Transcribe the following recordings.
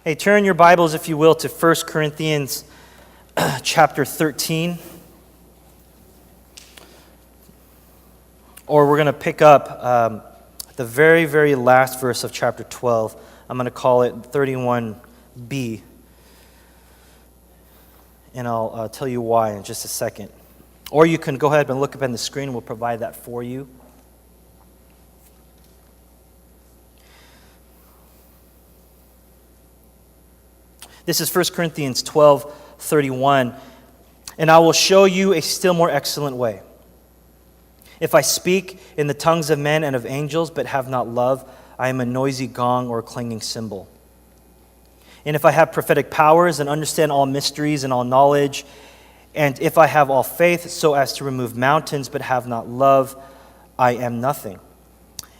Hey, turn your Bibles, if you will, to 1 Corinthians chapter 13. Or we're going to pick up the very, very last verse of chapter 12. I'm going to call it 31b. And I'll tell you why in just a second. Or you can go ahead and look up on the screen. We'll provide that for you. This is 1 Corinthians 12:31. And I will show you a still more excellent way. If I speak in the tongues of men and of angels, but have not love, I am a noisy gong or a clanging cymbal. And if I have prophetic powers and understand all mysteries and all knowledge, and if I have all faith so as to remove mountains, but have not love, I am nothing.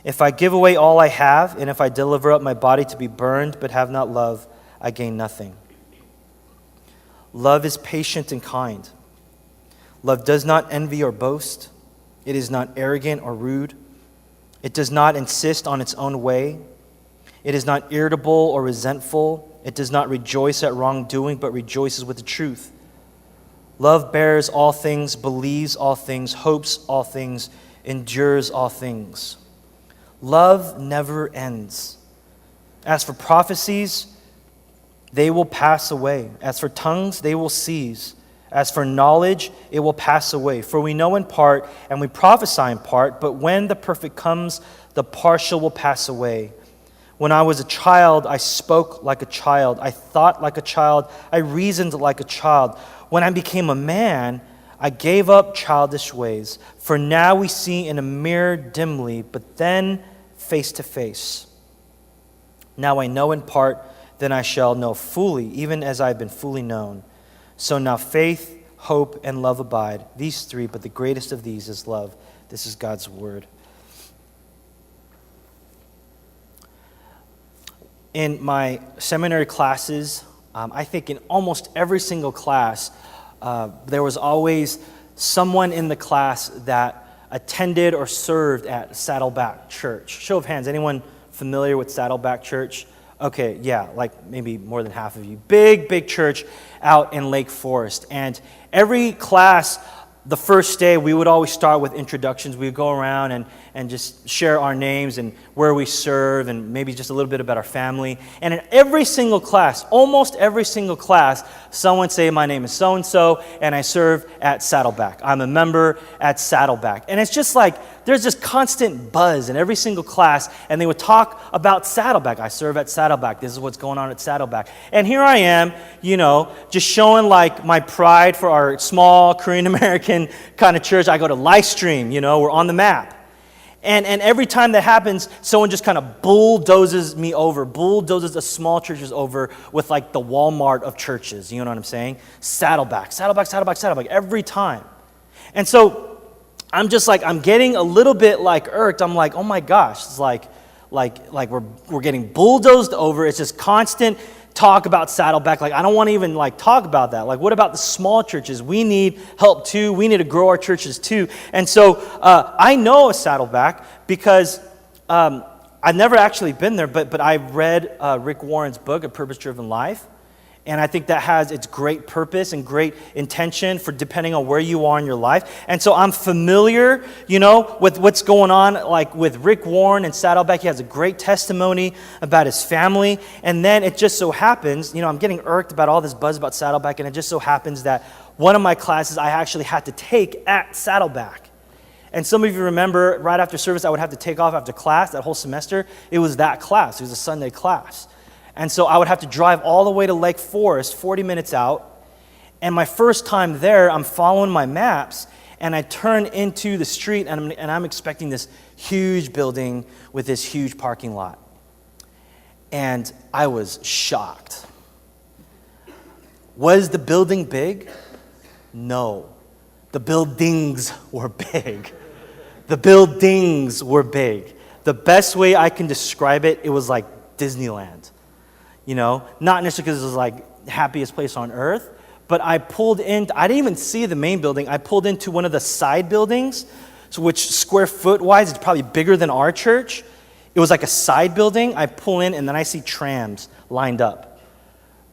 If I give away all I have, and if I deliver up my body to be burned, but have not love, I gain nothing. Love is patient and kind. Love does not envy or boast. It is not arrogant or rude. It does not insist on its own way. It is not irritable or resentful. It does not rejoice at wrongdoing, but rejoices with the truth. Love bears all things, believes all things, hopes all things, endures all things. Love never ends. As for prophecies, they will pass away. As for tongues, they will cease. As for knowledge, it will pass away. For we know in part, and we prophesy in part, but when the perfect comes, the partial will pass away. When I was a child, I spoke like a child. I thought like a child. I reasoned like a child. When I became a man, I gave up childish ways. For now we see in a mirror dimly, but then face to face. Now I know in part, then I shall know fully, even as I have been fully known. So now faith, hope, and love abide, these three, but the greatest of these is love. This is God's word. In my seminary classes, I think in almost every single class, there was always someone in the class that attended or served at Saddleback Church. Show of hands, anyone familiar with Saddleback Church? Okay, yeah, like maybe more than half of you. Big church out in Lake Forest. And every class, the first day, we would always start with introductions. We would go around and just share our names and where we serve and maybe just a little bit about our family. And in every single class, almost every single class, someone would say, my name is so-and-so, and I serve at Saddleback. I'm a member at Saddleback. And it's just like, there's this constant buzz in every single class, and they would talk about Saddleback. I serve at Saddleback. This is what's going on at Saddleback. And here I am, just showing like my pride for our small Korean-American kind of church. I go to Livestream, we're on the map. And every time that happens, someone just kind of bulldozes me over, bulldozes the small churches over with like the Walmart of churches. You know what I'm saying? Saddleback, every time. And so I'm just like, I'm getting a little bit like irked. I'm like, oh my gosh, it's like we're getting bulldozed over. It's just constant talk about Saddleback. Like, I don't want to even like talk about that. Like, what about the small churches? We need help too. We need to grow our churches too. And so I know a Saddleback because I've never actually been there, but I read Rick Warren's book, A Purpose-Driven Life. And I think that has its great purpose and great intention for depending on where you are in your life. And so I'm familiar, with what's going on, like with Rick Warren and Saddleback. He has a great testimony about his family. And then it just so happens, I'm getting irked about all this buzz about Saddleback. And it just so happens that one of my classes I actually had to take at Saddleback. And some of you remember, right after service, I would have to take off after class, that whole semester. It was that class. It was a Sunday class. And so I would have to drive all the way to Lake Forest, 40 minutes out. And my first time there, I'm following my maps, and I turn into the street, and I'm expecting this huge building with this huge parking lot. And I was shocked. Was the building big? No. The buildings were big. The buildings were big. The best way I can describe it, it was like Disneyland. Not necessarily because it was like the happiest place on earth, but I didn't even see the main building. I pulled into one of the side buildings, which square foot wise, it's probably bigger than our church. It was like a side building. I pull in and then I see trams lined up.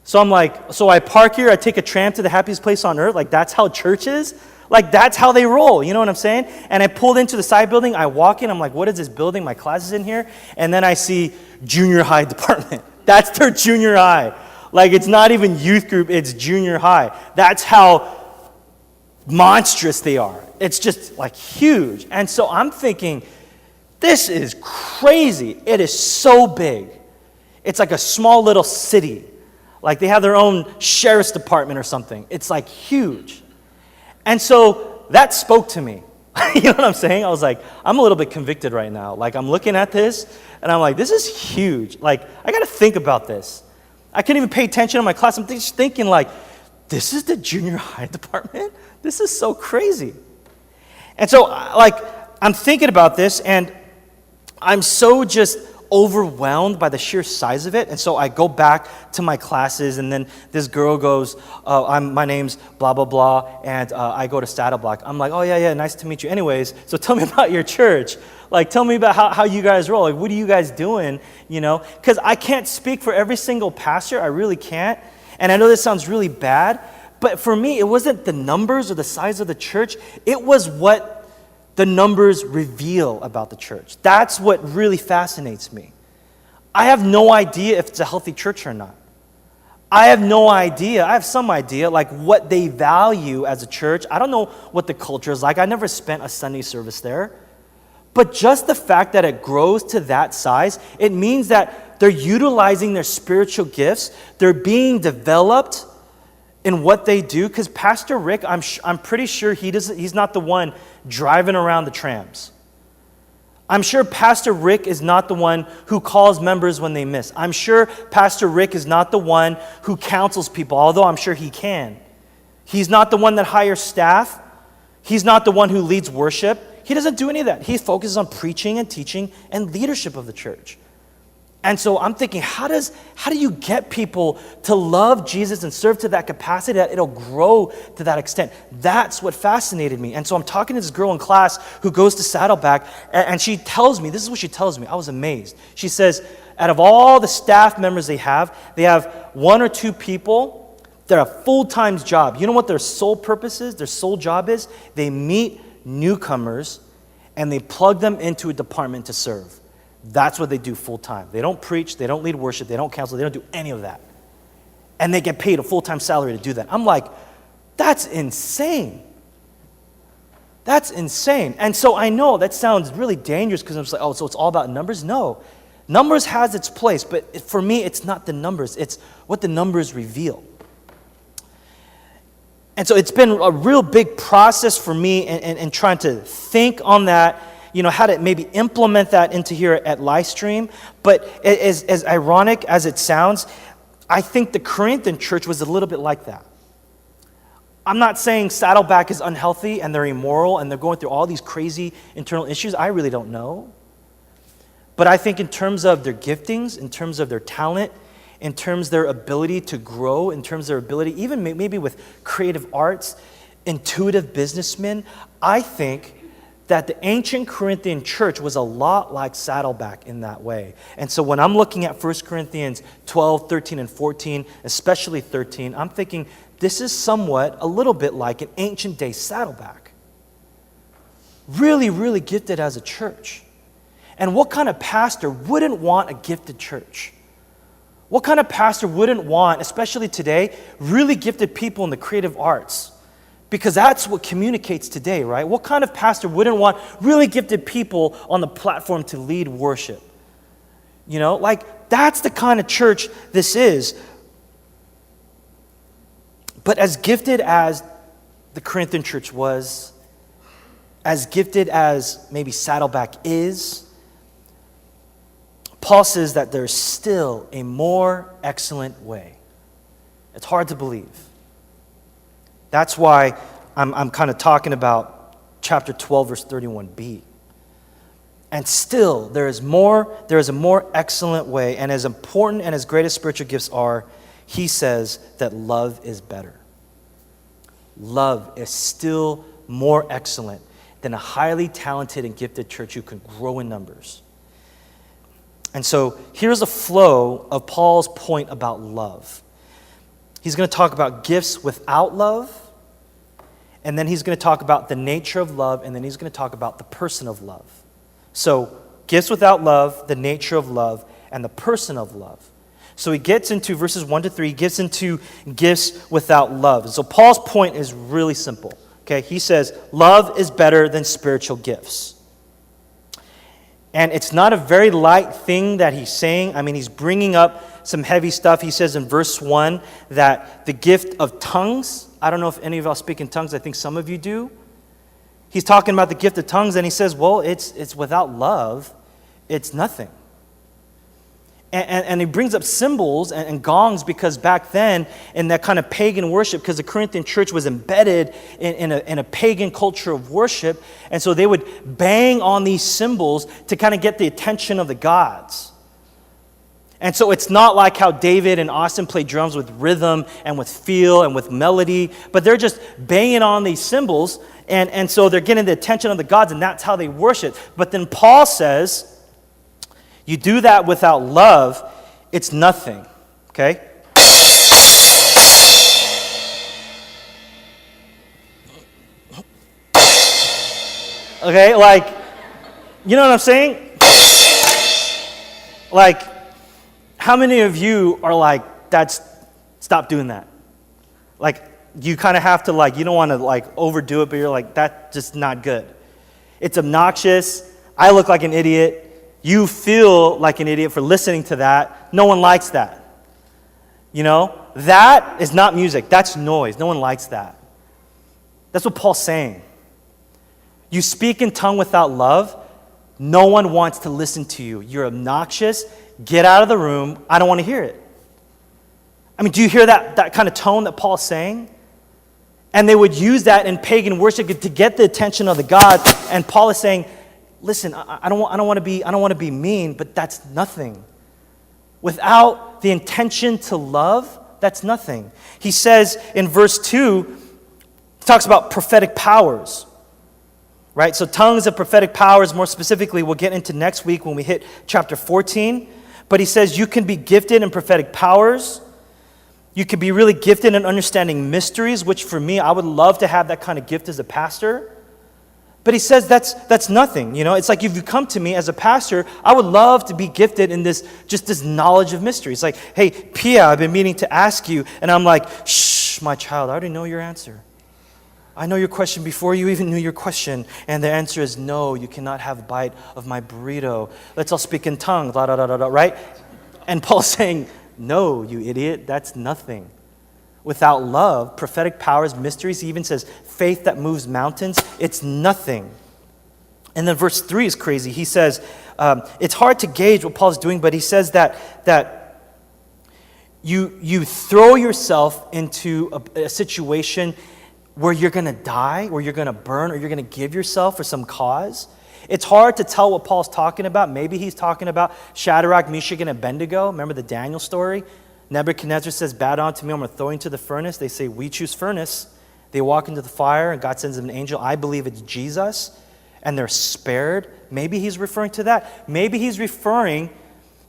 So I'm like, so I park here, I take a tram to the happiest place on earth. Like, that's how church is? Like, that's how they roll. You know what I'm saying? And I pulled into the side building. I walk in. I'm like, what is this building? My class is in here. And then I see junior high department. That's their junior high. Like, it's not even youth group. It's junior high. That's how monstrous they are. It's just, like, huge. And so I'm thinking, this is crazy. It is so big. It's like a small little city. Like they have their own sheriff's department or something. It's like huge. And so that spoke to me. You know what I'm saying? I was like, I'm a little bit convicted right now. Like I'm looking at this and I'm like, this is huge. Like I got to think about this. I couldn't even pay attention in my class. I'm just thinking like, this is the junior high department? This is so crazy. And so like I'm thinking about this and I'm so just overwhelmed by the sheer size of it. And so I go back to my classes and then this girl goes, my name's blah, blah, blah, and I go to Saddleblock. I'm like, oh, yeah, nice to meet you. Anyways, so tell me about your church. Like, tell me about how you guys roll. Like, what are you guys doing, you know? Because I can't speak for every single pastor. I really can't. And I know this sounds really bad, but for me, it wasn't the numbers or the size of the church. It was what the numbers reveal about the church. That's what really fascinates me. I have no idea if it's a healthy church or not. I have no idea. I have some idea, like what they value as a church. I don't know what the culture is like. I never spent a Sunday service there. But just the fact that it grows to that size, it means that they're utilizing their spiritual gifts. They're being developed in what they do. Because Pastor Rick, I'm pretty sure he's not the one driving around the trams. I'm sure Pastor Rick is not the one who calls members when they miss. I'm sure Pastor Rick is not the one who counsels people, although I'm sure he can. He's not the one that hires staff. He's not the one who leads worship. He doesn't do any of that. He focuses on preaching and teaching and leadership of the church. And so I'm thinking, how do you get people to love Jesus and serve to that capacity that it'll grow to that extent? That's what fascinated me. And so I'm talking to this girl in class who goes to Saddleback, and she tells me, this is what she tells me. I was amazed. She says, out of all the staff members they have one or two people that are full-time job. You know what their sole purpose is? Their sole job is? They meet newcomers, and they plug them into a department to serve. That's what they do full-time. They don't preach, they don't lead worship, they don't counsel, they don't do any of that. And they get paid a full-time salary to do that. I'm like, that's insane. That's insane. And so I know that sounds really dangerous because I'm just like, oh, so it's all about numbers? No. Numbers has its place, but for me, it's not the numbers. It's what the numbers reveal. And so it's been a real big process for me in trying to think on that, you know, how to maybe implement that into here at Livestream. But as ironic as it sounds, I think the Corinthian church was a little bit like that. I'm not saying Saddleback is unhealthy and they're immoral and they're going through all these crazy internal issues. I really don't know. But I think in terms of their giftings, in terms of their talent, in terms of their ability to grow, in terms of their ability, even maybe with creative arts, intuitive businessmen, I think that the ancient Corinthian church was a lot like Saddleback in that way. And so when I'm looking at 1 Corinthians 12, 13, and 14, especially 13, I'm thinking this is somewhat a little bit like an ancient day Saddleback. Really, really gifted as a church. And what kind of pastor wouldn't want a gifted church? What kind of pastor wouldn't want, especially today, really gifted people in the creative arts? Because that's what communicates today, right? What kind of pastor wouldn't want really gifted people on the platform to lead worship? You know, like that's the kind of church this is. But as gifted as the Corinthian church was, as gifted as maybe Saddleback is, Paul says that there's still a more excellent way. It's hard to believe. That's why I'm kind of talking about chapter 12, verse 31b. And still, there is a more excellent way, and as important and as great as spiritual gifts are, he says that love is better. Love is still more excellent than a highly talented and gifted church who can grow in numbers. And so here's a flow of Paul's point about love. He's going to talk about gifts without love, and then he's going to talk about the nature of love, and then he's going to talk about the person of love. So, gifts without love, the nature of love, and the person of love. So he gets into verses 1 to 3, he gets into gifts without love. And so Paul's point is really simple. Okay, he says, love is better than spiritual gifts. And it's not a very light thing that he's saying. I mean, he's bringing up some heavy stuff. He says in verse 1 that the gift of tongues, I don't know if any of y'all speak in tongues, I think some of you do. He's talking about the gift of tongues, and he says, well, it's without love, it's nothing. And he brings up cymbals and gongs because back then, in that kind of pagan worship, because the Corinthian church was embedded in a pagan culture of worship, and so they would bang on these cymbals to kind of get the attention of the gods. And so it's not like how David and Austin play drums with rhythm and with feel and with melody, but they're just banging on these cymbals, and so they're getting the attention of the gods, and that's how they worship. But then Paul says, you do that without love, it's nothing, okay? Okay, like, you know what I'm saying? Like, how many of you are like, stop doing that? Like, you kind of have to, like, you don't want to, like, overdo it, but you're like, that's just not good. It's obnoxious. I look like an idiot. You feel like an idiot for listening to that. No one likes that. You know? That is not music. That's noise. No one likes that. That's what Paul's saying. You speak in tongue without love, no one wants to listen to you. You're obnoxious. Get out of the room. I don't want to hear it. I mean, do you hear that kind of tone that Paul's saying? And they would use that in pagan worship to get the attention of the gods. And Paul is saying, listen, I don't want to be mean, but that's nothing. Without the intention to love, that's nothing. He says in verse 2, he talks about prophetic powers. Right? So tongues of prophetic powers, more specifically, we'll get into next week when we hit chapter 14. But he says you can be gifted in prophetic powers. You can be really gifted in understanding mysteries, which for me, I would love to have that kind of gift as a pastor. But he says that's nothing. You know, it's like if you come to me as a pastor, I would love to be gifted in this knowledge of mysteries. Like, hey, Pia, I've been meaning to ask you. And I'm like, shh, my child, I already know your answer. I know your question before you even knew your question. And the answer is no, you cannot have a bite of my burrito. Let's all speak in tongues, blah, blah, blah, blah, right? And Paul's saying, no, you idiot, that's nothing. Without love, prophetic powers, mysteries, he even says faith that moves mountains, it's nothing. And then verse 3 is crazy. He says, it's hard to gauge what Paul's doing, but he says that you throw yourself into a situation where you're going to die, or you're going to burn, or you're going to give yourself for some cause. It's hard to tell what Paul's talking about. Maybe he's talking about Shadrach, Meshach, and Abednego. Remember the Daniel story? Nebuchadnezzar says, bow down to me, I'm going to throw you into the furnace. They say, we choose furnace. They walk into the fire, and God sends them an angel. I believe it's Jesus, and they're spared. Maybe he's referring to that. Maybe he's referring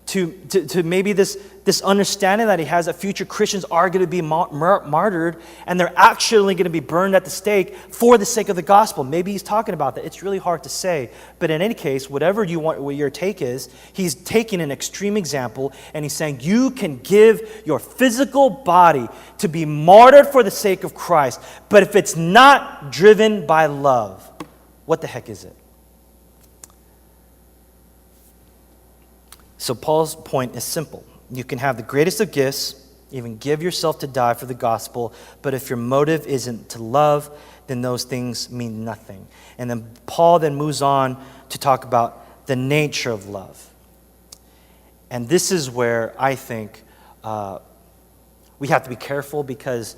to maybe this understanding that he has that future Christians are going to be martyred, and they're actually going to be burned at the stake for the sake of the gospel. Maybe he's talking about that. It's really hard to say. But in any case, whatever you want, what your take is, he's taking an extreme example, and he's saying you can give your physical body to be martyred for the sake of Christ, but if it's not driven by love, what the heck is it? So Paul's point is simple. You can have the greatest of gifts, even give yourself to die for the gospel, but if your motive isn't to love, then those things mean nothing. And then Paul then moves on to talk about the nature of love. And this is where I think we have to be careful, because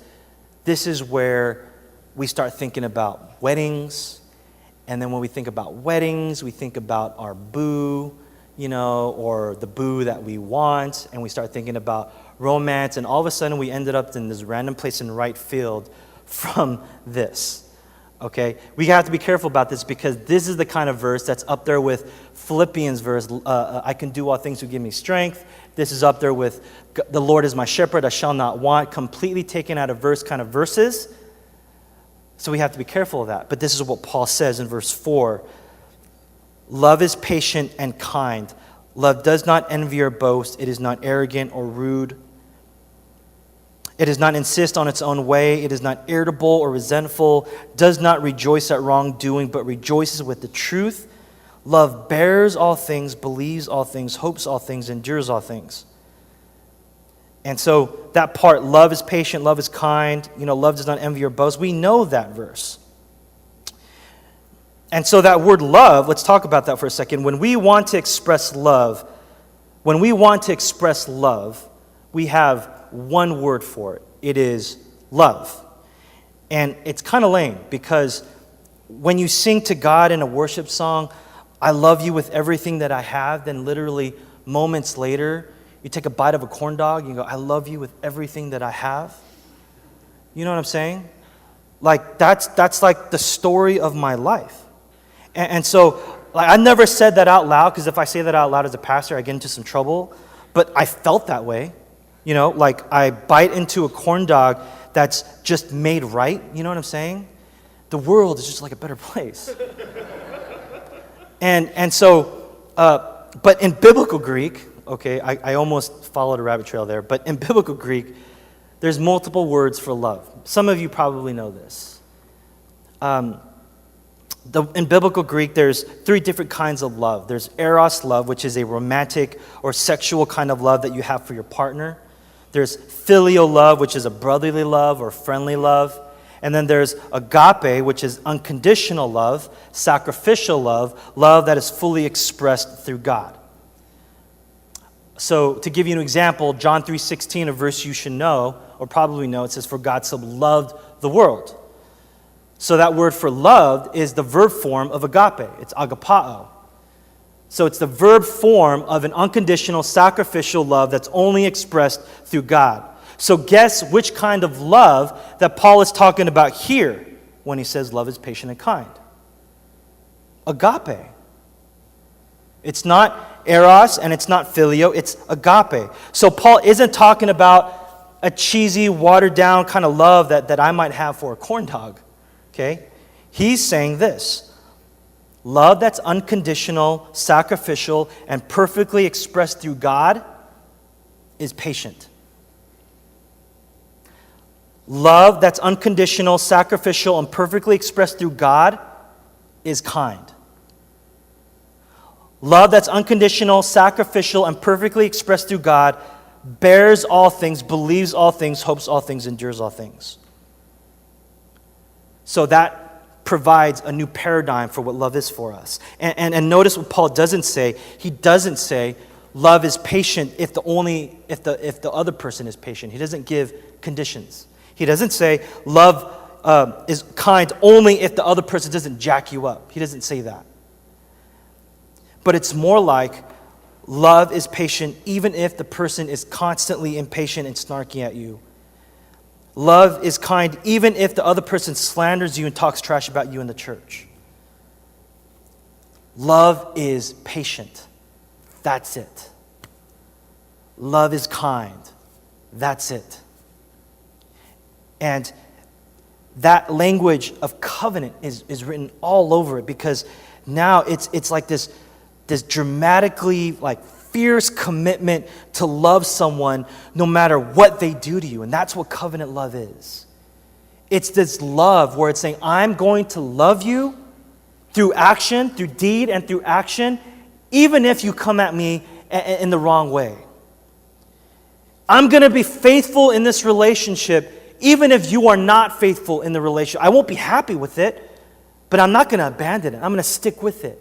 this is where we start thinking about weddings. And then when we think about weddings, we think about our boo, or the boo that we want, and we start thinking about romance, and all of a sudden we ended up in this random place in right field from this, okay? We have to be careful about this, because this is the kind of verse that's up there with Philippians verse, I can do all things who give me strength, This is up there with the Lord is my shepherd, I shall not want, completely taken out of verse kind of verses. So we have to be careful of that. But this is what Paul says in verse 4. Love is patient and kind. Love does not envy or boast. It is not arrogant or rude. It does not insist on its own way. It is not irritable or resentful. Does not rejoice at wrongdoing, but rejoices with the truth. Love bears all things, believes all things, hopes all things, endures all things. And so that part, love is patient, love is kind, love does not envy or boast. We know that verse. And so that word love, let's talk about that for a second. When we want to express love, we have one word for it. It is love. And it's kind of lame because when you sing to God in a worship song, I love you with everything that I have, then literally moments later, you take a bite of a corn dog, you go, I love you with everything that I have. You know what I'm saying? Like, that's like the story of my life. And so, like, I never said that out loud, because if I say that out loud as a pastor, I get into some trouble. But I felt that way. Like I bite into a corn dog that's just made right. You know what I'm saying? The world is just like a better place. And so, but in biblical Greek, okay, I almost followed a rabbit trail there, but in biblical Greek, there's multiple words for love. Some of you probably know this. In biblical Greek, there's 3 different kinds of love. There's eros love, which is a romantic or sexual kind of love that you have for your partner. There's filial love, which is a brotherly love or friendly love. And then there's agape, which is unconditional love, sacrificial love, love that is fully expressed through God. So to give you an example, John 3:16, a verse you should know, or probably know, it says, for God so loved the world. So that word for loved is the verb form of agape. It's agapao. So it's the verb form of an unconditional, sacrificial love that's only expressed through God. So guess which kind of love that Paul is talking about here when he says love is patient and kind? Agape. It's not eros and it's not filio, it's agape. So Paul isn't talking about a cheesy, watered down kind of love that I might have for a corn dog. Okay? He's saying this. Love that's unconditional, sacrificial, and perfectly expressed through God is patient. Love that's unconditional, sacrificial, and perfectly expressed through God is kind. Love that's unconditional, sacrificial, and perfectly expressed through God bears all things, believes all things, hopes all things, endures all things. So that provides a new paradigm for what love is for us. And notice what Paul doesn't say. He doesn't say love is patient if the other person is patient. He doesn't give conditions. He doesn't say love is kind only if the other person doesn't jack you up. He doesn't say that. But it's more like love is patient even if the person is constantly impatient and snarky at you. Love is kind even if the other person slanders you and talks trash about you in the church. Love is patient. That's it. Love is kind. That's it. And that language of covenant is written all over it, because now it's like this dramatically like fierce commitment to love someone no matter what they do to you. And that's what covenant love is. It's this love where it's saying, I'm going to love you through action, through deed and through action, even if you come at me in the wrong way. I'm going to be faithful in this relationship even if you are not faithful in the relationship. I won't be happy with it, but I'm not going to abandon it. I'm going to stick with it.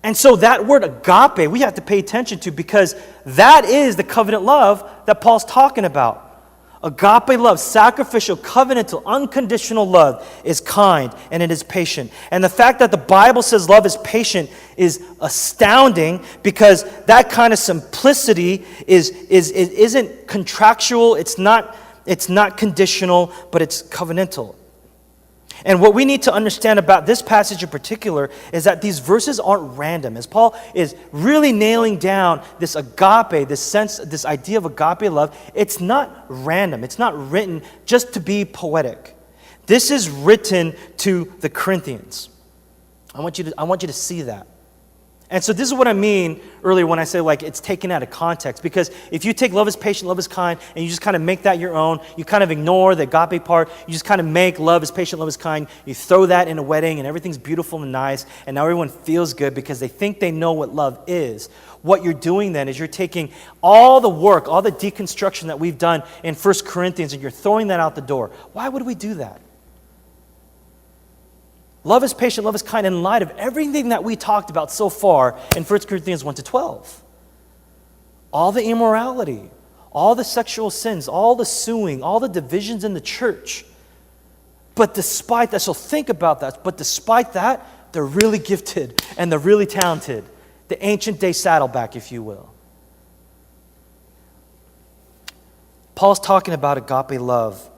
And so that word agape, we have to pay attention to, because that is the covenant love that Paul's talking about. Agape love, sacrificial, covenantal, unconditional love is kind and it is patient. And the fact that the Bible says love is patient is astounding, because that kind of simplicity isn't contractual, it's not conditional, but it's covenantal. And what we need to understand about this passage in particular is that these verses aren't random. As Paul is really nailing down this agape, this sense, this idea of agape love, it's not random. It's not written just to be poetic. This is written to the Corinthians. I want you to see that. And so this is what I mean earlier when I say like it's taken out of context. Because if you take love is patient, love is kind, and you just kind of make that your own, you kind of ignore the agape part, you just kind of make love is patient, love is kind, you throw that in a wedding and everything's beautiful and nice, and now everyone feels good because they think they know what love is. What you're doing then is you're taking all the work, all the deconstruction that we've done in 1 Corinthians, and you're throwing that out the door. Why would we do that? Love is patient, love is kind in light of everything that we talked about so far in 1 Corinthians 1-12. All the immorality, all the sexual sins, all the suing, all the divisions in the church. But despite that, so think about that, but despite that, they're really gifted and they're really talented. The ancient day Saddleback, if you will. Paul's talking about agape love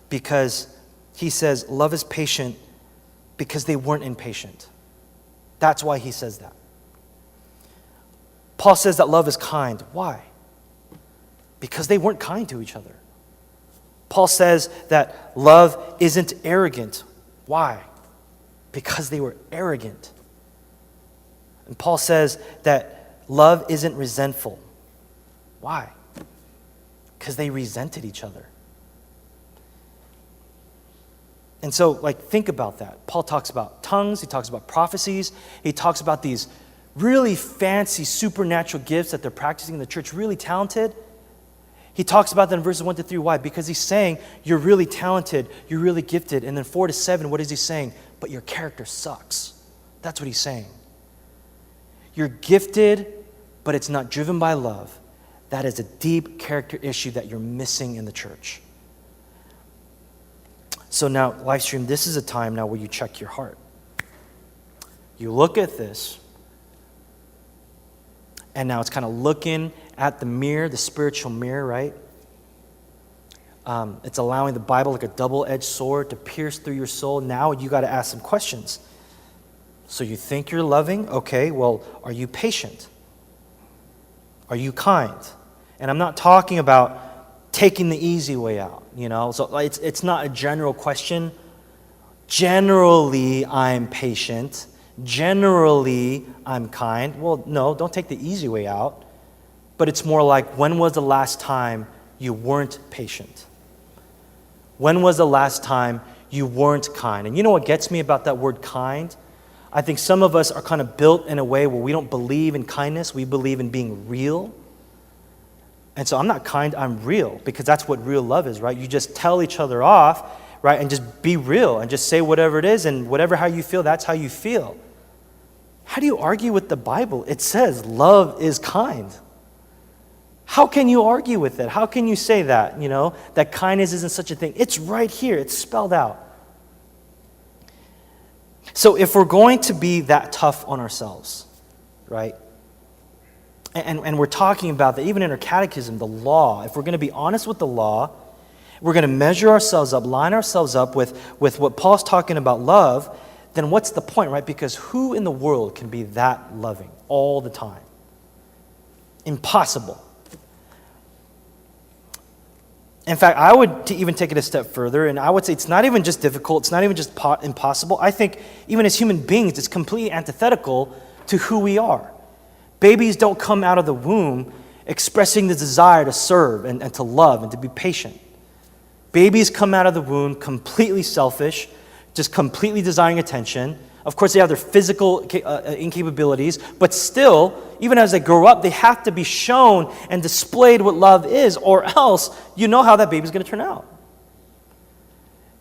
because he says love is patient because they weren't impatient. That's why he says that. Paul says that love is kind. Why? Because they weren't kind to each other. Paul says that love isn't arrogant. Why? Because they were arrogant. And Paul says that love isn't resentful. Why? Because they resented each other. And so, think about that. Paul talks about tongues. He talks about prophecies. He talks about these really fancy supernatural gifts that they're practicing in the church, really talented. He talks about that in verses 1-3. Why? Because he's saying, you're really talented, you're really gifted. And then 4-7, what is he saying? But your character sucks. That's what he's saying. You're gifted, but it's not driven by love. That is a deep character issue that you're missing in the church. So now, Livestream, this is a time now where you check your heart. You look at this, and now it's kind of looking at the mirror, the spiritual mirror, right? It's allowing the Bible like a double-edged sword to pierce through your soul. Now you got to ask some questions. So you think you're loving? Okay, well, are you patient? Are you kind? And I'm not talking about taking the easy way out, So it's not a general question. Generally, I'm patient. Generally, I'm kind. Well, no, don't take the easy way out. But it's more like, when was the last time you weren't patient? When was the last time you weren't kind? And you know what gets me about that word kind? I think some of us are kind of built in a way where we don't believe in kindness. We believe in being real. And so I'm not kind, I'm real, because that's what real love is, right? You just tell each other off, right? And just be real and just say whatever it is, and whatever how you feel, that's how you feel. How do you argue with the Bible? It says love is kind. How can you argue with it? How can you say that, that kindness isn't such a thing? It's right here. It's spelled out. So if we're going to be that tough on ourselves, right? And we're talking about that even in our catechism, the law. If we're going to be honest with the law, we're going to measure ourselves up, line ourselves up with what Paul's talking about love, then what's the point, right? Because who in the world can be that loving all the time? Impossible. In fact, I would even take it a step further, and I would say it's not even just difficult, it's not even just impossible. I think even as human beings, it's completely antithetical to who we are. Babies don't come out of the womb expressing the desire to serve and to love and to be patient. Babies come out of the womb completely selfish, just completely desiring attention. Of course, they have their physical incapabilities, but still, even as they grow up, they have to be shown and displayed what love is, or else you know how that baby's going to turn out.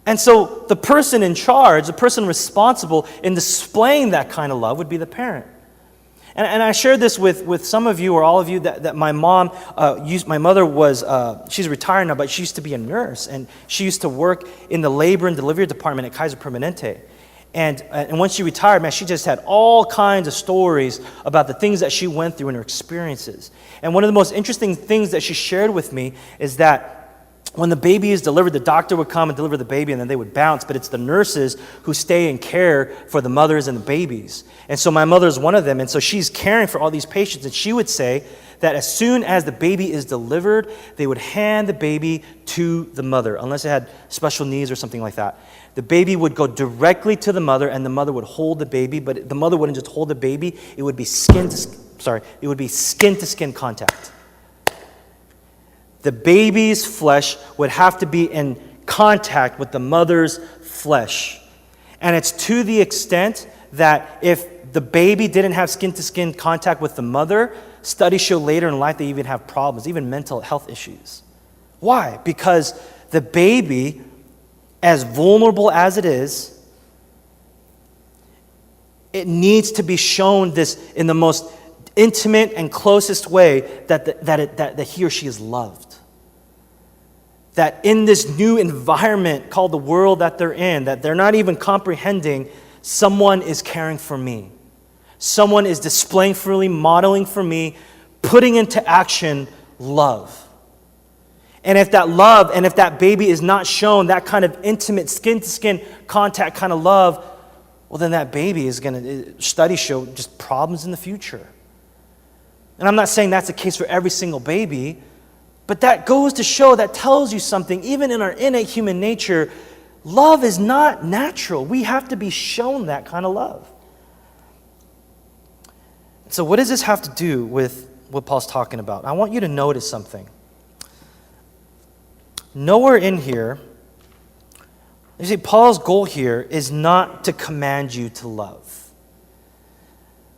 And so the person in charge, the person responsible in displaying that kind of love would be the parent. And I shared this with some of you or all of you that my mom my mother was, she's retired now, but she used to be a nurse. And she used to work in the labor and delivery department at Kaiser Permanente. And when she retired, man, she just had all kinds of stories about the things that she went through and her experiences. And one of the most interesting things that she shared with me is that when the baby is delivered, the doctor would come and deliver the baby, and then they would bounce, but it's the nurses who stay and care for the mothers and the babies. And so my mother is one of them, and so she's caring for all these patients, and she would say that as soon as the baby is delivered, they would hand the baby to the mother, unless it had special needs or something like that. The baby would go directly to the mother, and the mother would hold the baby, but the mother wouldn't just hold the baby, it would be skin to skin contact. The baby's flesh would have to be in contact with the mother's flesh. And it's to the extent that if the baby didn't have skin-to-skin contact with the mother, studies show later in life they even have problems, even mental health issues. Why? Because the baby, as vulnerable as it is, it needs to be shown this in the most intimate and closest way that he or she is loved. That in this new environment called the world that they're in, that they're not even comprehending, someone is caring for me. Someone is displaying for me, modeling for me, putting into action love. And if that love, and if that baby is not shown that kind of intimate skin-to-skin contact kind of love, well, then that baby is going to, studies show, just problems in the future. And I'm not saying that's the case for every single baby, but that goes to show, that tells you something. Even in our innate human nature, love is not natural. We have to be shown that kind of love. So what does this have to do with what Paul's talking about? I want you to notice something. Nowhere in here, you see, Paul's goal here is not to command you to love.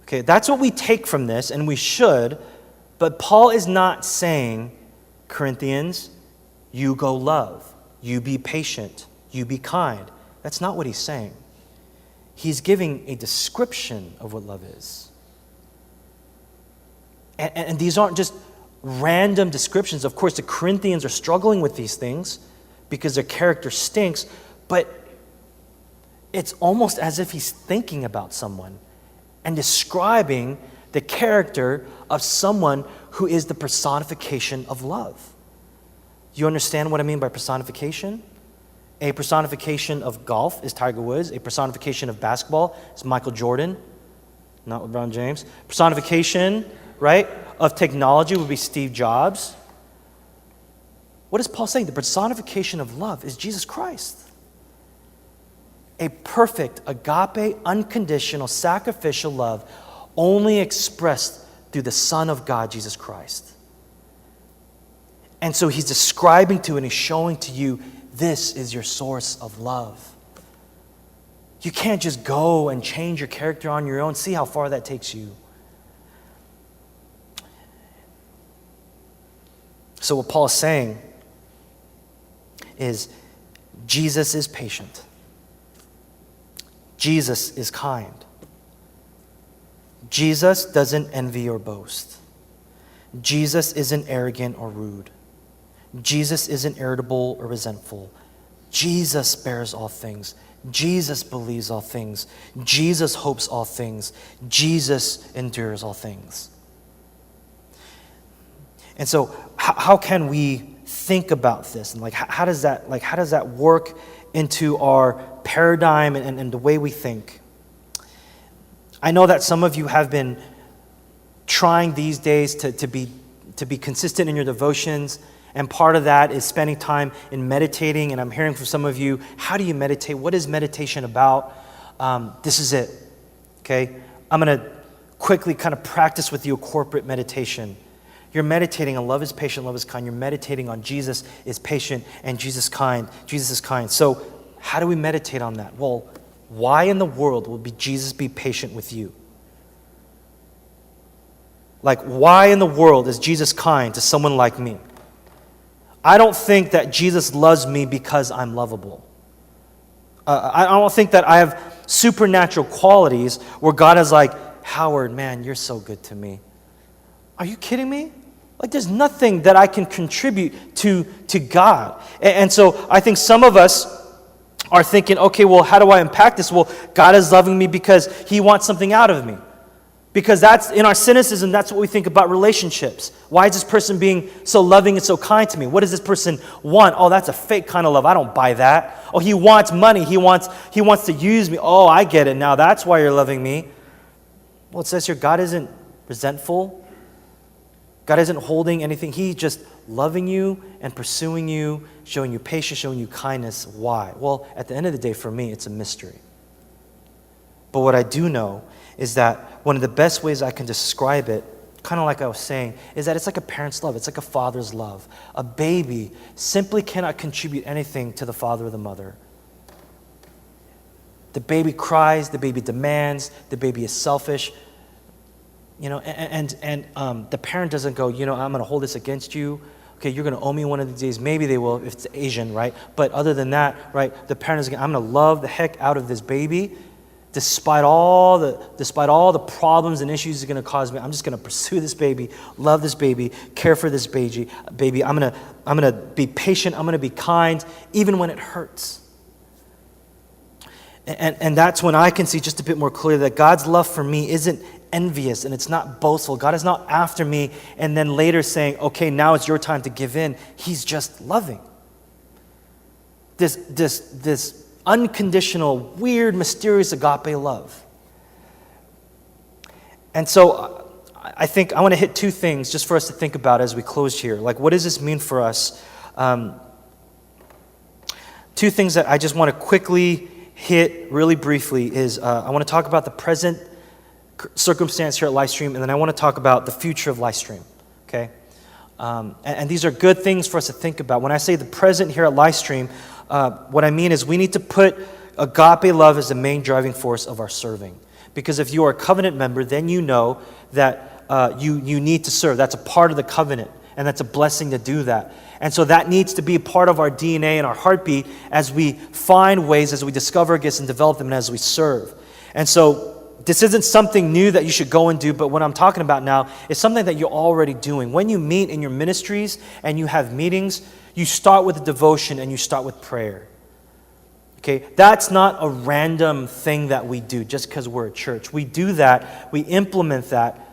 Okay, that's what we take from this, and we should, but Paul is not saying, Corinthians, you go love, you be patient, you be kind. That's not what he's saying. He's giving a description of what love is. And these aren't just random descriptions. Of course, the Corinthians are struggling with these things because their character stinks, but it's almost as if he's thinking about someone and describing the character of someone who is the personification of love. You understand what I mean by personification? A personification of golf is Tiger Woods. A personification of basketball is Michael Jordan, not LeBron James. Personification, right, of technology would be Steve Jobs. What is Paul saying? The personification of love is Jesus Christ. A perfect, agape, unconditional, sacrificial love only expressed through the Son of God, Jesus Christ. And so he's describing to and he's showing to you, this is your source of love. You can't just go and change your character on your own. See how far that takes you. So what Paul is saying is Jesus is patient. Jesus is kind. Jesus doesn't envy or boast. Jesus isn't arrogant or rude. Jesus isn't irritable or resentful. Jesus bears all things. Jesus believes all things. Jesus hopes all things. Jesus endures all things. And so how can we think about this? And how does that work into our paradigm and the way we think? I know that some of you have been trying these days to be consistent in your devotions, and part of that is spending time in meditating. And I'm hearing from some of you, how do you meditate? What is meditation about? This is it, okay? I'm going to quickly kind of practice with you a corporate meditation. You're meditating on love is patient, love is kind. You're meditating on Jesus is patient and Jesus is kind. So how do we meditate on that? Well, why in the world will Jesus be patient with you? Why in the world is Jesus kind to someone like me? I don't think that Jesus loves me because I'm lovable. I don't think that I have supernatural qualities where God is like, Howard, man, you're so good to me. Are you kidding me? There's nothing that I can contribute to God. And so I think some of us are thinking, okay, well, how do I impact this? Well, God is loving me because he wants something out of me. Because that's, in our cynicism, that's what we think about relationships. Why is this person being so loving and so kind to me? What does this person want? Oh, that's a fake kind of love. I don't buy that. Oh, he wants money. He wants to use me. Oh, I get it now. That's why you're loving me. Well, it says here, God isn't resentful. God isn't holding anything. He's just loving you and pursuing you, showing you patience, showing you kindness. Why? Well, at the end of the day, for me, it's a mystery. But what I do know is that one of the best ways I can describe it, kind of like I was saying, is that it's like a parent's love. It's like a father's love. A baby simply cannot contribute anything to the father or the mother. The baby cries, the baby demands, the baby is selfish. And the parent doesn't go, I'm going to hold this against you. Okay, you're going to owe me one of these days. Maybe they will if it's Asian, right? But other than that, right, the parent is going, I'm going to love the heck out of this baby. Despite all the problems and issues it's going to cause me, I'm just going to pursue this baby, love this baby, care for this baby. I'm going to be patient. I'm going to be kind, even when it hurts. And that's when I can see just a bit more clearly that God's love for me isn't envious and it's not boastful. God is not after me and then later saying, okay, now it's your time to give in. He's just loving. This unconditional, weird, mysterious agape love. And so I think I want to hit two things just for us to think about as we close here. Like, what does this mean for us? Two things that I just want to quickly hit really briefly is I want to talk about the present circumstance here at Livestream, and then I want to talk about the future of Livestream, okay? And these are good things for us to think about. When I say the present here at Livestream, what I mean is we need to put agape love as the main driving force of our serving. Because if you are a covenant member, then you know that you need to serve. That's a part of the covenant, and that's a blessing to do that. And so that needs to be a part of our DNA and our heartbeat as we find ways, as we discover gifts and develop them, and as we serve. And so this isn't something new that you should go and do, but what I'm talking about now is something that you're already doing. When you meet in your ministries and you have meetings, you start with a devotion and you start with prayer. Okay, that's not a random thing that we do just because we're a church. We do that, we implement that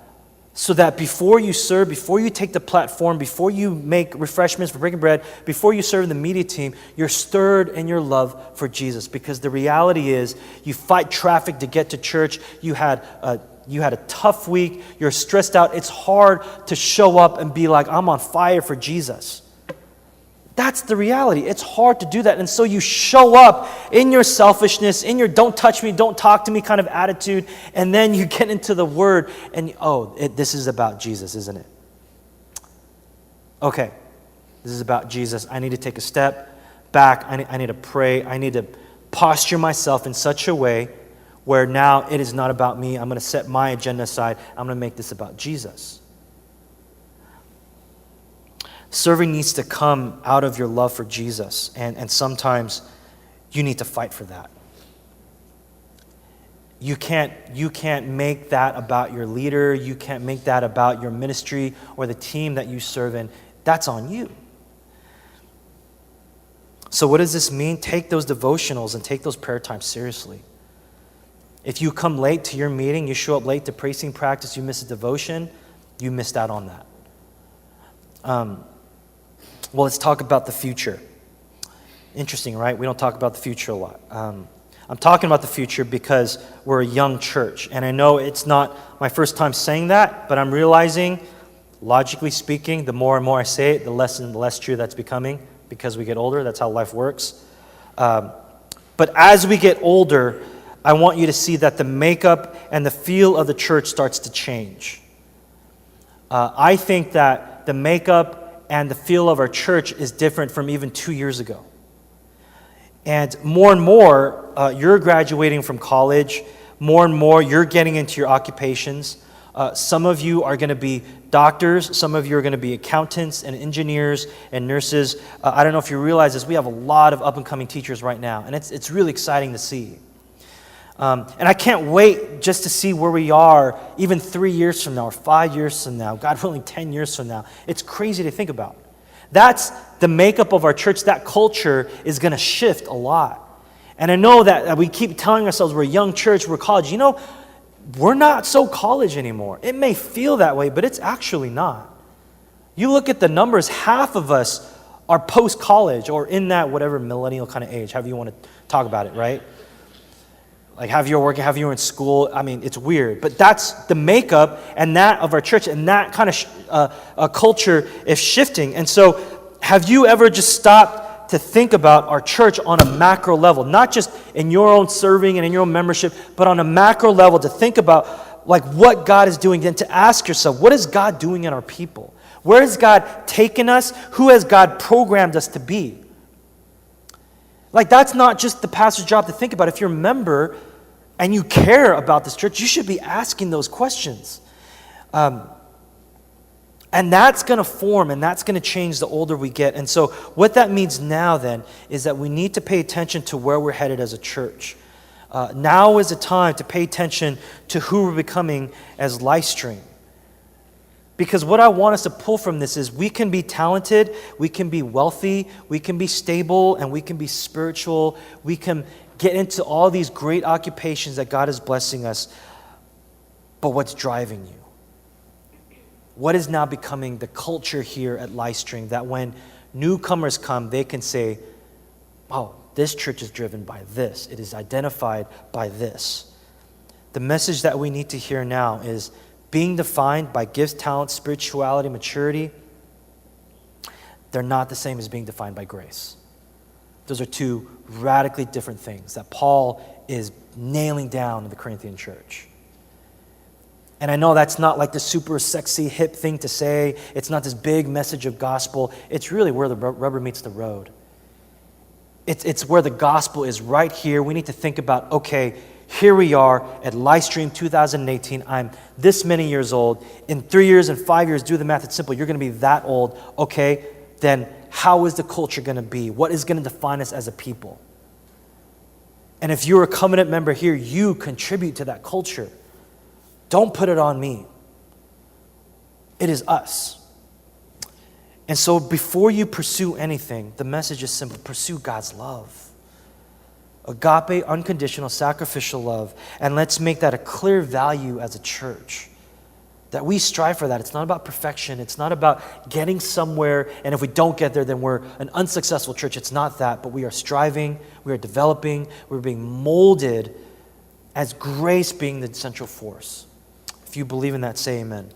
so that before you serve, before you take the platform, before you make refreshments for breaking bread, before you serve the media team, you're stirred in your love for Jesus. Because the reality is, you fight traffic to get to church. You had a tough week. You're stressed out. It's hard to show up and be like, I'm on fire for Jesus. That's the reality. It's hard to do that. And so you show up in your selfishness, in your don't touch me, don't talk to me kind of attitude, and then you get into the Word and, this is about Jesus, isn't it? Okay, this is about Jesus. I need to take a step back. I need to pray. I need to posture myself in such a way where now it is not about me. I'm going to set my agenda aside. I'm going to make this about Jesus. Serving needs to come out of your love for Jesus, and sometimes you need to fight for that. You can't make that about your leader. You can't make that about your ministry or the team that you serve in. That's on you. So what does this mean? Take those devotionals and take those prayer times seriously. If you come late to your meeting, you show up late to praising practice, you miss a devotion, you missed out on that. Well, let's talk about the future. Interesting, right? We don't talk about the future a lot. I'm talking about the future because we're a young church. And I know it's not my first time saying that, but I'm realizing, logically speaking, the more and more I say it, the less and less true that's becoming because we get older. That's how life works. But as we get older, I want you to see that the makeup and the feel of the church starts to change. I think that the makeup and the feel of our church is different from even 2 years ago. And more, you're graduating from college. More and more, you're getting into your occupations. Some of you are going to be doctors. Some of you are going to be accountants and engineers and nurses. I don't know if you realize this. We have a lot of up-and-coming teachers right now, and it's really exciting to see. And I can't wait just to see where we are even 3 years from now or 5 years from now, God willing, 10 years from now. It's crazy to think about. That's the makeup of our church. That culture is going to shift a lot. And I know that we keep telling ourselves we're a young church, we're college. we're not so college anymore. It may feel that way, but it's actually not. You look at the numbers, half of us are post-college or in that whatever millennial kind of age, however you want to talk about it, right? Like have you working, have you in school. I mean, it's weird, but that's the makeup and that of our church, and that kind of culture is shifting. And so have you ever just stopped to think about our church on a macro level, not just in your own serving and in your own membership, but on a macro level to think about like what God is doing, and to ask yourself, what is God doing in our people? Where has God taken us? Who has God programmed us to be? Like, that's not just the pastor's job to think about. If you're a member and you care about this church, you should be asking those questions. And that's going to form and that's going to change the older we get. And so what that means now then is that we need to pay attention to where we're headed as a church. Now is the time to pay attention to who we're becoming as Livestream. Because what I want us to pull from this is we can be talented, we can be wealthy, we can be stable, and we can be spiritual. We can get into all these great occupations that God is blessing us. But what's driving you? What is now becoming the culture here at Livestream that when newcomers come, they can say, oh, this church is driven by this. It is identified by this. The message that we need to hear now is being defined by gifts, talents, spirituality, maturity. They're not the same as being defined by grace. Those are two radically different things that Paul is nailing down in the Corinthian church. And I know that's not like the super sexy, hip thing to say. It's not this big message of gospel. It's really where the rubber meets the road. It's where the gospel is right here. We need to think about, okay, here we are at Livestream 2018. I'm this many years old. In 3 years and 5 years, do the math, it's simple. You're going to be that old. Okay, then how is the culture going to be? What is going to define us as a people? And if you're a covenant member here, you contribute to that culture. Don't put it on me. It is us. And so before you pursue anything, the message is simple. Pursue God's love. Agape, unconditional, sacrificial love. And let's make that a clear value as a church. That we strive for that. It's not about perfection. It's not about getting somewhere, and if we don't get there, then we're an unsuccessful church. It's not that, but we are striving, we are developing, we're being molded as grace being the central force. If you believe in that, say amen.